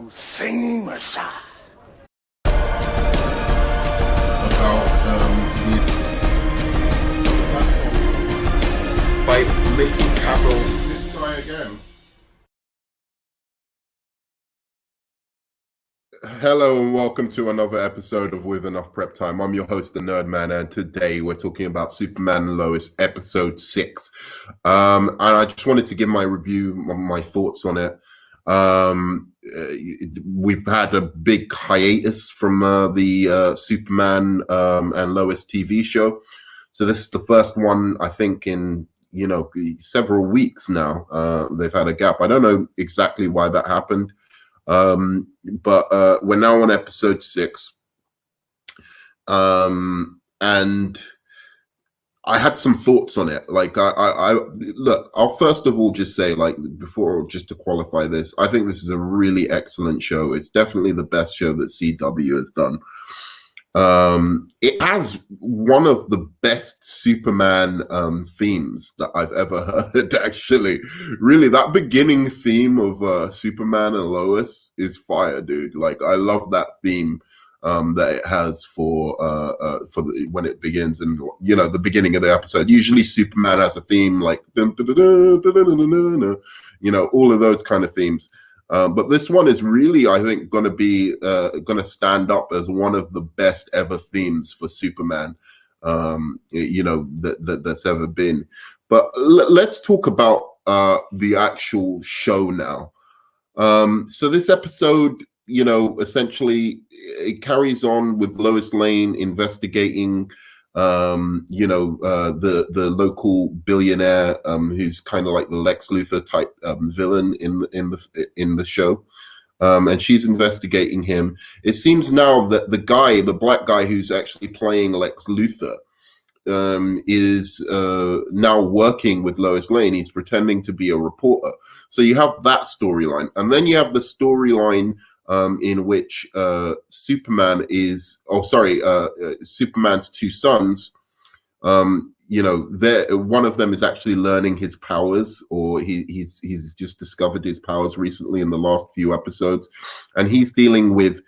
singing Messiah. About by making Cavill this guy again. Hello and welcome to another episode of With Enough Prep Time. I'm your host, the Nerd Man, and today we're talking about Superman and Lois, episode 6. And I just wanted to give my review, my thoughts on it. We've had a big hiatus from the Superman and Lois TV show. So this is the first one, I think, in several weeks now. They've had a gap. I don't know exactly why that happened. But we're now on episode 6. And I had some thoughts on it. Like, I look, I'll first of all just say, like, before, just to qualify this, I think this is a really excellent show. It's definitely the best show that CW has done. It has one of the best Superman themes that I've ever heard, actually. Really, that beginning theme of Superman and Lois is fire, dude. Like, I love that theme that it has for when it begins, and the beginning of the episode. Usually Superman has a theme like all of those kind of themes. But this one is really, I think, going to stand up as one of the best ever themes for Superman, that's ever been. But let's talk about the actual show now. So this episode, essentially, it carries on with Lois Lane investigating, the local billionaire who's kind of like the Lex Luthor type villain in the show, and she's investigating him. It seems now that the black guy who's actually playing Lex Luthor, is now working with Lois Lane. He's pretending to be a reporter. So you have that storyline, and then you have the storyline in which Superman's two sons, one of them is actually learning his powers, or he's just discovered his powers recently in the last few episodes, and he's dealing with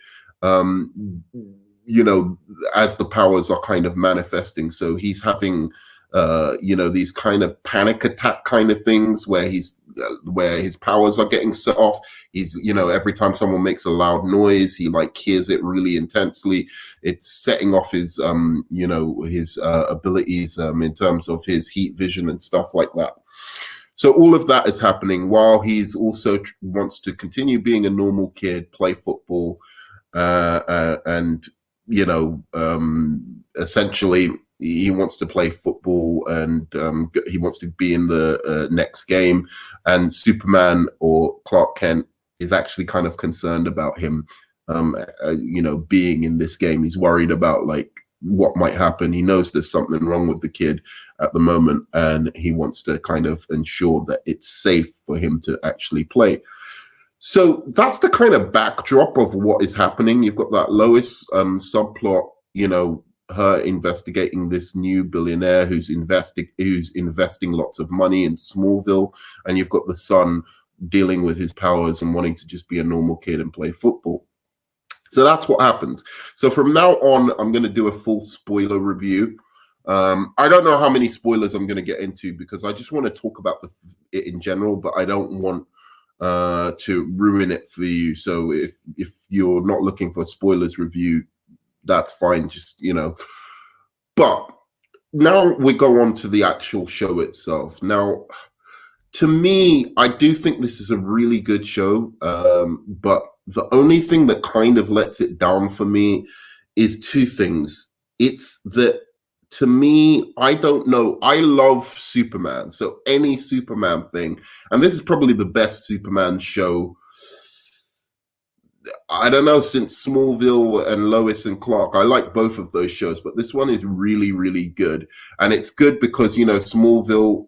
as the powers are kind of manifesting. So he's having these kind of panic attack kind of things where his powers are getting set off. He's, every time someone makes a loud noise, he like hears it really intensely. It's setting off his abilities in terms of his heat vision and stuff like that. So all of that is happening while he's also wants to continue being a normal kid, play football, and essentially he wants to play football, and he wants to be in the next game. And Superman, or Clark Kent, is actually kind of concerned about him, being in this game. He's worried about like what might happen. He knows there's something wrong with the kid at the moment, and he wants to kind of ensure that it's safe for him to actually play. So that's the kind of backdrop of what is happening. You've got that Lois subplot, her investigating this new billionaire who's investing lots of money in Smallville, and you've got the son dealing with his powers and wanting to just be a normal kid and play football. So that's what happens. So from now on, I'm going to do a full spoiler review. I don't know how many spoilers I'm going to get into, because I just want to talk about it in general, but I don't want to ruin it for you. So if you're not looking for a spoilers review, that's fine, just but now we go on to the actual show itself. Now, to me, I do think this is a really good show, but the only thing that kind of lets it down for me is two things. It's that, to me, I don't know, I love Superman, so any Superman thing, and this is probably the best Superman show, I don't know, since Smallville and Lois and Clark. I like both of those shows, but this one is really, really good. And it's good because, Smallville,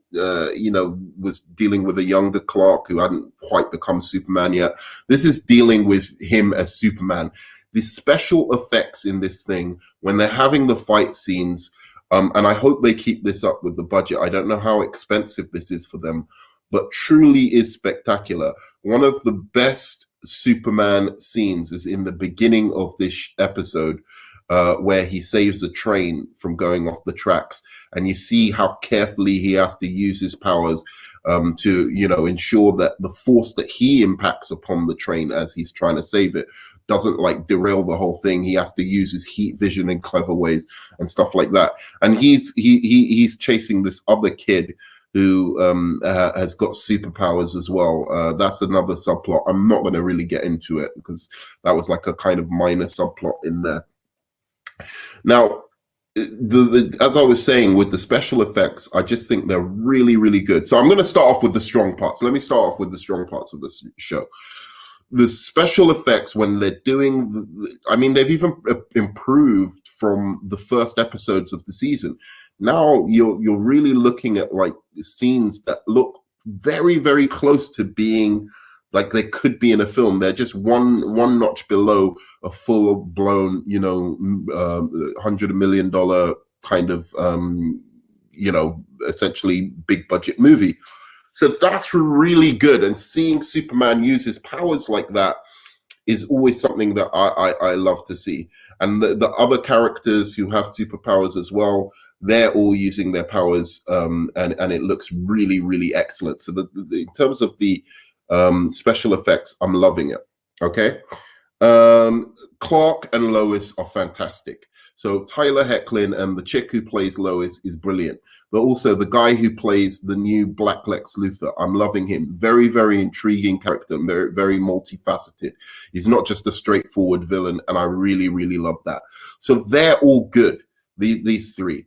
was dealing with a younger Clark who hadn't quite become Superman yet. This is dealing with him as Superman. The special effects in this thing, when they're having the fight scenes, and I hope they keep this up with the budget. I don't know how expensive this is for them, but truly is spectacular. One of the best Superman scenes is in the beginning of this episode, where he saves a train from going off the tracks, and you see how carefully he has to use his powers to, ensure that the force that he impacts upon the train as he's trying to save it doesn't like derail the whole thing. He has to use his heat vision in clever ways and stuff like that. And he's chasing this other kid who has got superpowers as well. That's another subplot. I'm not going to really get into it because that was like a kind of minor subplot in there. Now, as I was saying, with the special effects, I just think they're really, really good. So I'm going to start off with the strong parts. Let me start off with the strong parts of this show. The special effects, when they're doing, they've even improved from the first episodes of the season. Now you're really looking at like scenes that look very, very close to being like they could be in a film. They're just one notch below a full blown, $100 million kind of, essentially big budget movie. So that's really good. And seeing Superman use his powers like that is always something that I love to see. And the other characters who have superpowers as well, they're all using their powers, and it looks really, really excellent. So in terms of the special effects, I'm loving it. Okay. Clark and Lois are fantastic. So Tyler Hoechlin and the chick who plays Lois is brilliant. But also the guy who plays the new Black Lex Luthor, I'm loving him. Very, very intriguing character, very, very multifaceted. He's not just a straightforward villain, and I really, really love that. So they're all good, these three.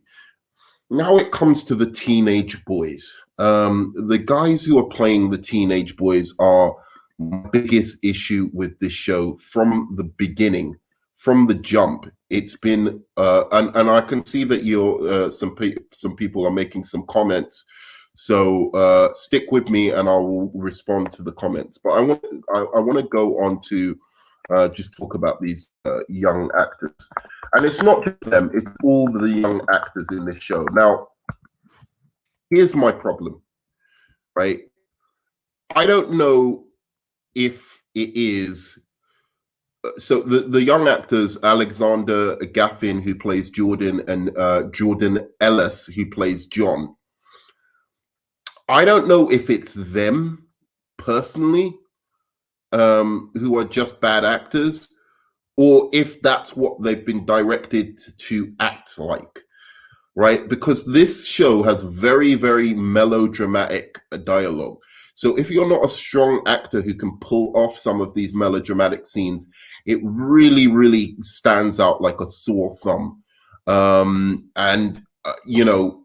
Now it comes to the teenage boys. The guys who are playing the teenage boys are my biggest issue with this show from the beginning, from the jump. It's been, and I can see that you're some people are making some comments, so stick with me and I will respond to the comments. But I want to go on to just talk about these young actors, and it's not just them; it's all the young actors in this show. Now, here's my problem, right? I don't know if it is. So the young actors, Alexander Gaffin, who plays Jordan, and Jordan Ellis, who plays John. I don't know if it's them personally, who are just bad actors, or if that's what they've been directed to act like, right? Because this show has very, very melodramatic dialogue. So if you're not a strong actor who can pull off some of these melodramatic scenes, it really, really stands out like a sore thumb.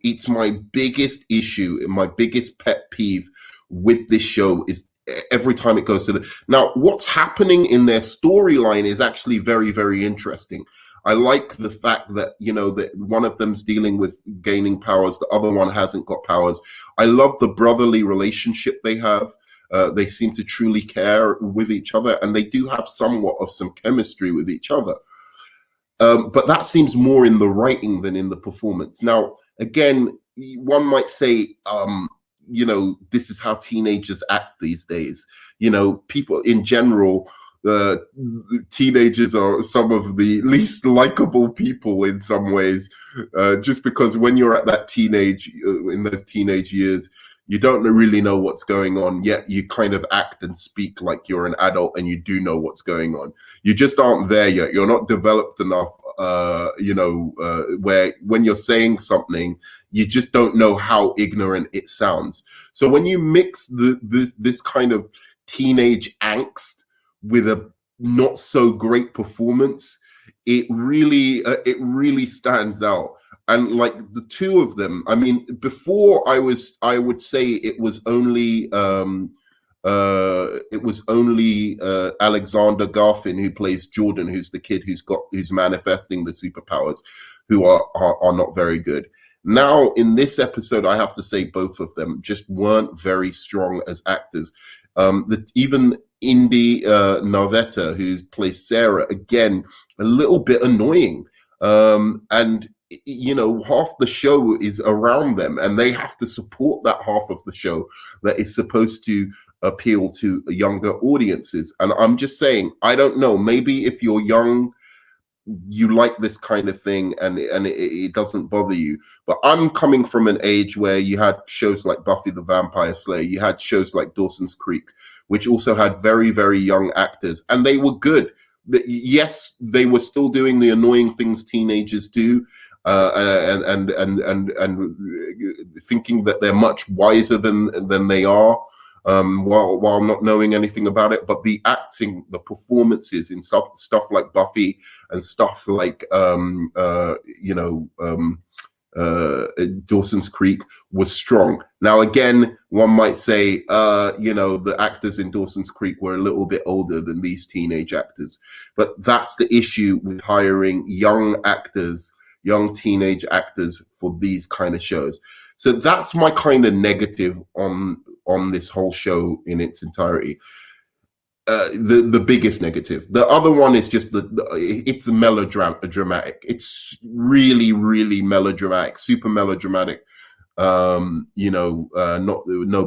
It's my biggest issue, my biggest pet peeve with this show is every time it goes to now, what's happening in their storyline is actually very, very interesting. I like the fact that, that one of them's dealing with gaining powers, the other one hasn't got powers. I love the brotherly relationship they have. They seem to truly care with each other, and they do have somewhat of some chemistry with each other. But that seems more in the writing than in the performance. Now, again, one might say, this is how teenagers act these days. People in general, teenagers are some of the least likable people in some ways, just because when you're at that in those teenage years, you don't really know what's going on, yet you kind of act and speak like you're an adult and you do know what's going on. You just aren't there yet. You're not developed enough, where when you're saying something, you just don't know how ignorant it sounds. So when you mix this kind of teenage angst with a not so great performance, it really stands out. And like the two of them, before I would say it was only Alexander Garfin who plays Jordan, who's the kid who's manifesting the superpowers, who are not very good. Now in this episode, I have to say both of them just weren't very strong as actors. Even Indy Narveta, who plays Sarah, again, a little bit annoying. And half the show is around them, and they have to support that half of the show that is supposed to appeal to younger audiences. And I'm just saying, I don't know, maybe if you're young, you like this kind of thing, and it doesn't bother you. But I'm coming from an age where you had shows like Buffy the Vampire Slayer, you had shows like Dawson's Creek, which also had very, very young actors, and they were good. Yes, they were still doing the annoying things teenagers do, and thinking that they're much wiser than they are, while not knowing anything about it. But the acting, the performances in stuff like Buffy and stuff like Dawson's Creek was strong. Now, again, one might say, the actors in Dawson's Creek were a little bit older than these teenage actors, but that's the issue with hiring young actors, young teenage actors for these kind of shows. So that's my kind of negative on this whole show in its entirety. The biggest negative. The other one is just it's melodramatic. It's really, really melodramatic, super melodramatic. No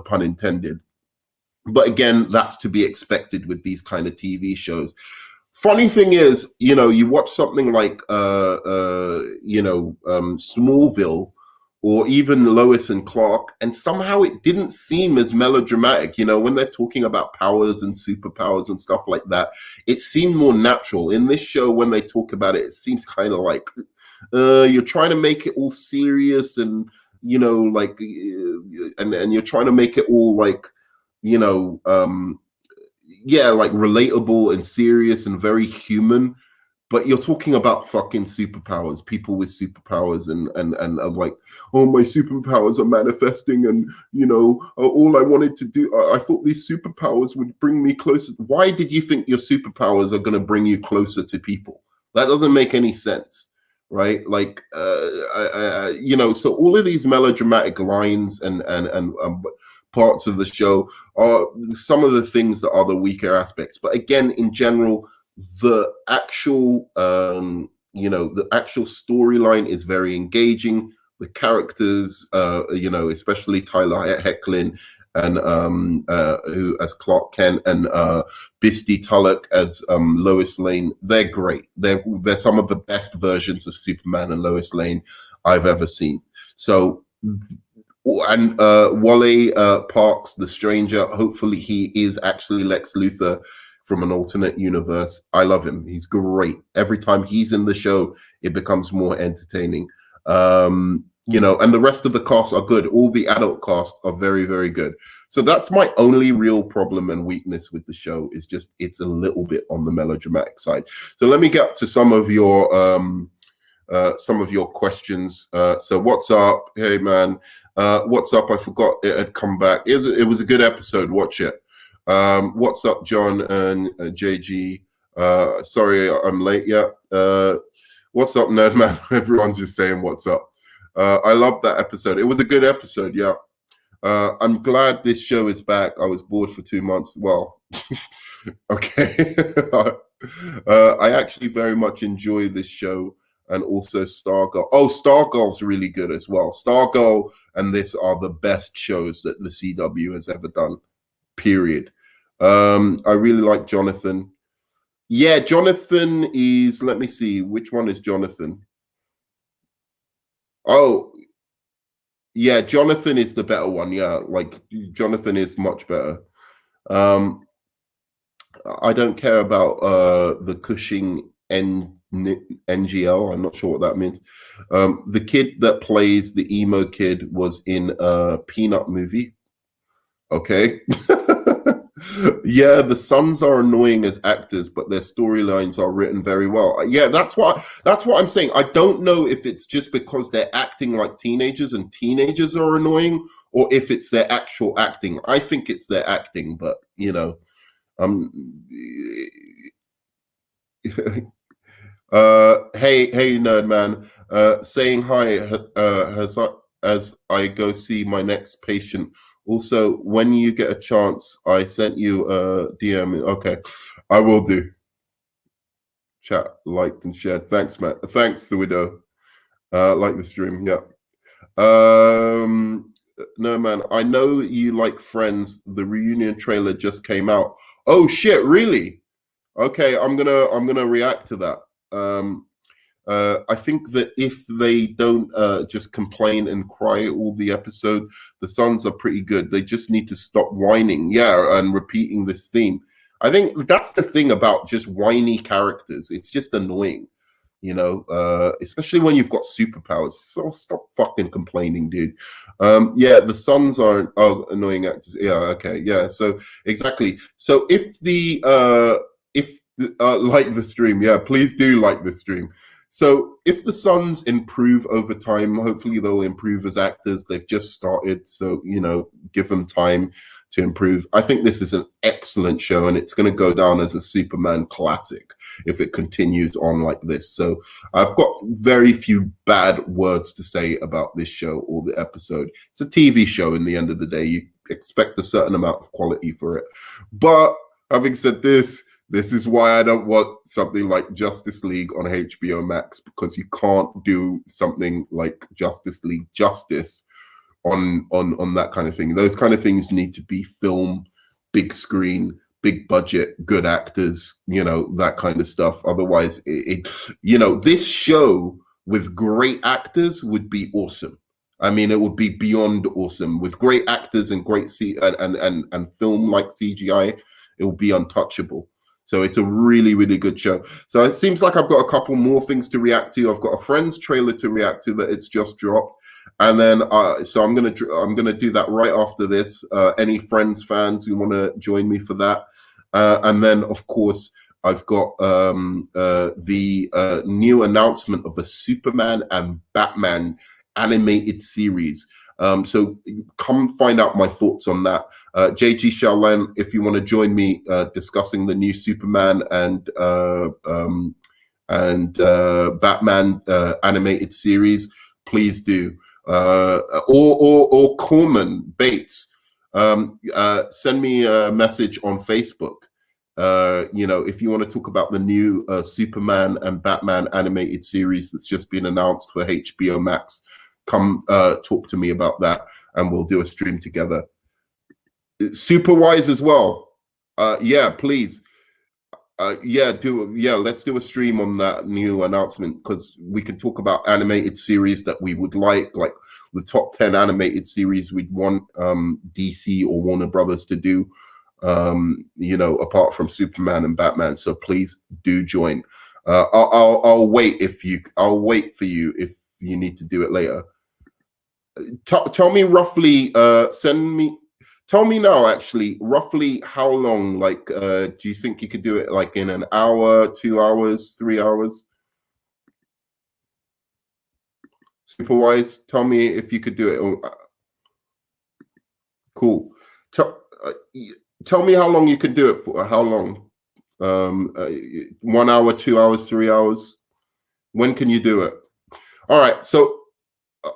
pun intended. But again, that's to be expected with these kind of TV shows. Funny thing is, you watch something like Smallville, or even Lois and Clark, and somehow it didn't seem as melodramatic. When they're talking about powers and superpowers and stuff like that, it seemed more natural. In this show, when they talk about it, it seems kind of like you're trying to make it all serious, and and you're trying to make it all like like relatable and serious and very human. But you're talking about fucking superpowers, people with superpowers, and like, oh, my superpowers are manifesting, and all I wanted to do, I thought these superpowers would bring me closer. Why did you think your superpowers are going to bring you closer to people? That doesn't make any sense, right? Like, so all of these melodramatic lines and parts of the show are some of the things that are the weaker aspects. But again, in general, the actual storyline is very engaging. The characters, especially Tyler Hoechlin, and who as Clark Kent, and Bisty Tulloch as Lois Lane, they're great. They're some of the best versions of Superman and Lois Lane I've ever seen. So, and Wally Parks, the Stranger, hopefully he is actually Lex Luthor from an alternate universe. I love him. He's great. Every time he's in the show, it becomes more entertaining. And the rest of the cast are good. All the adult cast are very, very good. So that's my only real problem and weakness with the show, is just it's a little bit on the melodramatic side. So let me get to some of your questions. So what's up? Hey man, what's up? I forgot it had come back. It was a good episode. Watch it. What's up, John and JG? Sorry, I'm late. Yeah. What's up, Nerdman? Everyone's just saying what's up. I love that episode. It was a good episode. Yeah. I'm glad this show is back. I was bored for 2 months. Well, okay. I actually very much enjoy this show, and also Stargirl. Oh, Stargirl's really good as well. Stargirl and this are the best shows that the CW has ever done. Period. I really like Jonathan. Yeah, Jonathan is, let me see, which one is Jonathan? Oh, yeah, Jonathan is the better one. Yeah, like Jonathan is much better. I don't care about the Cushing NGL. I'm not sure what that means. The kid that plays the emo kid was in a Peanut movie. Okay. Yeah, the Sons are annoying as actors, but their storylines are written very well. Yeah, that's what I'm saying. I don't know if it's just because they're acting like teenagers and teenagers are annoying, or if it's their actual acting. I think it's their acting, but hey nerd man, saying hi as I go see my next patient. Also, when you get a chance, I sent you a DM. Okay, I will do. Chat, liked and shared. Thanks, Matt. Thanks, the widow. Like the stream. Yeah. No, man. I know you like Friends. The reunion trailer just came out. Oh shit! Really? Okay, I'm gonna react to that. Um, I think that if they don't just complain and cry all the episode, the Suns are pretty good. They just need to stop whining, yeah, and repeating this theme. I think that's the thing about just whiny characters. It's just annoying, especially when you've got superpowers. So stop fucking complaining, dude. Yeah, the Suns are annoying actors. Yeah, okay, yeah. So exactly. So if like the stream, yeah, please do like the stream. So if the Suns improve over time, hopefully they'll improve as actors. They've just started, so give them time to improve. I think this is an excellent show, and it's going to go down as a Superman classic if it continues on like this. So I've got very few bad words to say about this show or the episode. It's a TV show. In the end of the day, you expect a certain amount of quality for it. But having said this is why I don't want something like Justice League on HBO Max, because you can't do something like Justice League justice on that kind of thing. Those kind of things need to be film, big screen, big budget, good actors, that kind of stuff. Otherwise, this show with great actors would be awesome. I mean, it would be beyond awesome with great actors and great and film like CGI. It will be untouchable. So it's a really, really good show. So it seems like I've got a couple more things to react to. I've got a Friends trailer to react to that it's just dropped, and then so I'm gonna do that right after this. Any Friends fans who want to join me for that, and then of course I've got the new announcement of a Superman and Batman animated series. So come find out my thoughts on that. JG Shaolan, if you want to join me discussing the new Superman and Batman animated series, please do. Or Corman Bates, send me a message on Facebook. If you want to talk about the new Superman and Batman animated series that's just been announced for HBO Max, come talk to me about that, and we'll do a stream together. Superwise as well. Yeah, please. Let's do a stream on that new announcement, because we can talk about animated series that we would like the top 10 animated series we'd want DC or Warner Brothers to do, apart from Superman and Batman. So please do join. I'll wait for you if you need to do it later. Tell me roughly, tell me now actually roughly how long, do you think you could do it like in an hour, 2 hours, 3 hours? Superwise, tell me if you could do it. Cool. Tell me how long you could do it for. How long? 1 hour, 2 hours, 3 hours? When can you do it? All right, so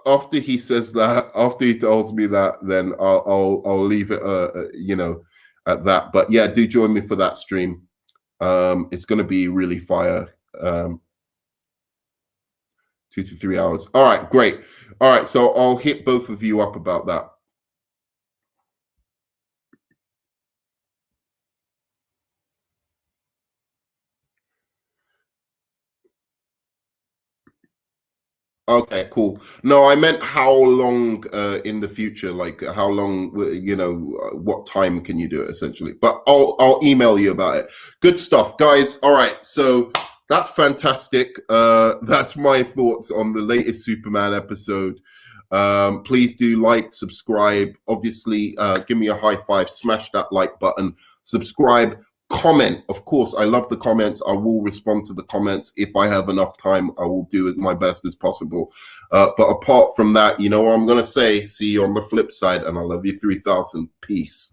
after he says that, after he tells me that, then I'll leave it at that. But yeah, do join me for that stream. It's going to be really fire. 2 to 3 hours. All right, great. All right, so I'll hit both of you up about that. Okay, cool. No, I meant how long in the future, like how long, what time can you do it essentially? But I'll email you about it. Good stuff, guys. All right, so that's fantastic. That's my thoughts on the latest Superman episode. Please do like, subscribe. Obviously, give me a high five, smash that like button, subscribe. Comment, of course. I love the comments. I will respond to the comments if I have enough time. I will do it my best as possible. But apart from that, you know what I'm gonna say? See you on the flip side, and I love you 3000. Peace.